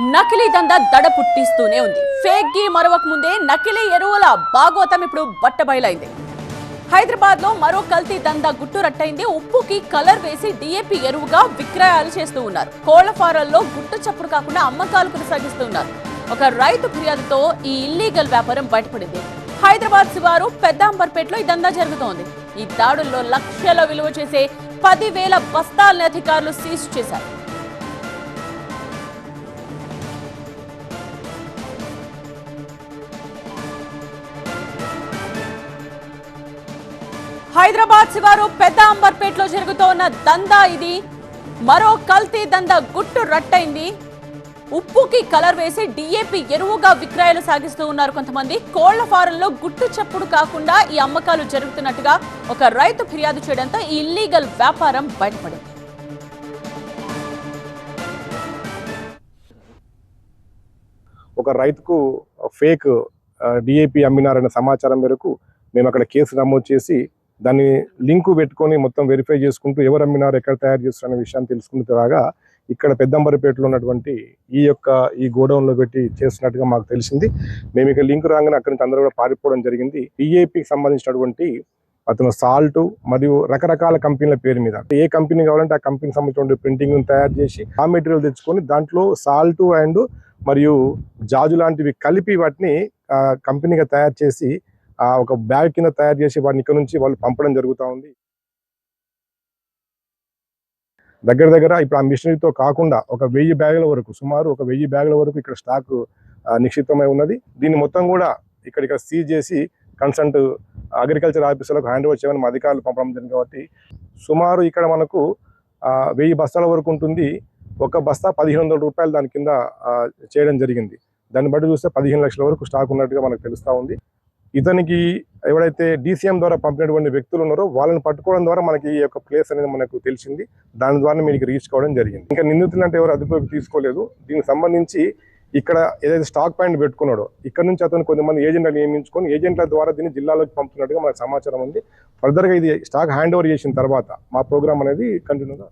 నకిలీ దందా దడ పుట్టిస్తూనే ఉంది. ఫేక్ ఘీ మరవక ముందే నకిలీ ఎరువుల బాగోతం ఇప్పుడు బట్టబయలైంది. హైదరాబాద్ లో మరో కల్తీ దందా గుట్టురట్టయింది. ఉప్పుకి కలర్ వేసి డిఏపి ఎరువుగా విక్రయాలు చేస్తూ ఉన్నారు. కోళ్ల ఫారాల్లో గుట్టు చప్పుడు కాకుండా అమ్మకాలు కొనసాగిస్తూ ఉన్నారు. ఒక రైతు ఫిర్యాదుతో ఈ ఇల్లీగల్ వ్యాపారం బయటపడింది. హైదరాబాద్ శివారు పెద్దాంబర్పేటలో ఈ దందా జరుగుతోంది. ఈ దాడుల్లో లక్షల విలువ చేసే 10,000 బస్తాల్ని అధికారులు సీజ్ చేశారు. హైదరాబాద్ శివారు పెద్దాంబర్పేటలో జరుగుతోన్న దందా ఇది. మరో కల్తీ దందా గుట్టు రట్టయింది. ఉప్పుకి కలర్ వేసి డిఏపి ఎరువుగా విక్రయాలు సాగిస్తూ ఉన్నారు కొంతమంది. కోళ్ల ఫారంలో గుట్టు చప్పుడు కాకుండా ఈ అమ్మకాలు జరుగుతున్నట్టుగా ఒక రైతు ఫిర్యాదు చేయడంతో ఈ ఇల్లీగల్ వ్యాపారం బయటపడింది. ఒక రైతుకు ఫేక్ డిఏపి అమ్మినారన్న సమాచారం మేరకు మేము అక్కడ కేసు నమోదు చేసి దాన్ని లింకు పెట్టుకొని మొత్తం వెరిఫై చేసుకుంటూ ఎవరు అమ్మినారు, ఎక్కడ తయారు చేస్తున్న విషయాన్ని తెలుసుకుంటూ ఇక్కడ పెద్దంబరిపేటలో ఉన్నటువంటి ఈ గోడౌన్లో పెట్టి చేస్తున్నట్టుగా మాకు తెలిసింది. మేము ఇక లింక్ రాగానే అక్కడి నుంచి అందరూ కూడా పారిపోవడం జరిగింది. డిఏపికి సంబంధించినటువంటి అతను సాల్ట్ మరియు రకరకాల కంపెనీల పేరు మీద ఏ కంపెనీ కావాలంటే ఆ కంపెనీకి సంబంధించిన ప్రింటింగ్ తయారు చేసి ఆ మెటీరియల్ తెచ్చుకొని దాంట్లో సాల్ట్ అండ్ మరియు జాజు లాంటివి కలిపి వాటిని కంపెనీగా తయారు చేసి ఒక బ్యాగ్ కింద తయారు చేసి వాటిని ఇక్కడ నుంచి వాళ్ళు పంపడం జరుగుతూ ఉంది. దగ్గర ఇప్పుడు ఆ మిషనరీతో కాకుండా ఒక 1000 బ్యాగుల వరకు, సుమారు ఒక 1000 బ్యాగుల వరకు ఇక్కడ స్టాక్ నిక్షిప్తమై ఉన్నది. దీన్ని మొత్తం కూడా ఇక్కడ సీజ్ చేసి కన్సల్ట్ అగ్రికల్చర్ ఆఫీసర్లకు హ్యాండ్ ఓవర్ చేయమని మా అధికారులు పంపడం జరిగింది. కాబట్టి సుమారు ఇక్కడ మనకు 1000 బస్తాల వరకు ఉంటుంది. ఒక బస్తా 1500 రూపాయలు దాని కింద చేయడం జరిగింది. దాన్ని బట్టి చూస్తే 15 లక్షల వరకు స్టాక్ ఉన్నట్టుగా మనకు తెలుస్తూ ఉంది. ఇతనికి ఎవరైతే DCM ద్వారా పంపినటువంటి వ్యక్తులు ఉన్నారో వాళ్ళని పట్టుకోవడం ద్వారా మనకి ఈ యొక్క ప్లేస్ అనేది మనకు తెలిసింది. దాని ద్వారా మీకు రీచ్ కావడం జరిగింది. ఇంకా నిందితులు అంటే ఎవరు అదుపులోకి తీసుకోలేదు. దీనికి సంబంధించి ఇక్కడ ఏదైతే స్టాక్ పాయింట్ పెట్టుకున్నాడో ఇక్కడ నుంచి అతను కొంతమంది ఏజెంట్లను నియమించుకొని ఏజెంట్ల ద్వారా దీన్ని జిల్లాలోకి పంపుతున్నట్టుగా మనకు సమాచారం ఉంది. ఫర్దర్గా ఇది స్టాక్ హ్యాండ్ ఓవర్ చేసిన తర్వాత మా ప్రోగ్రామ్ అనేది కంటిన్యూగా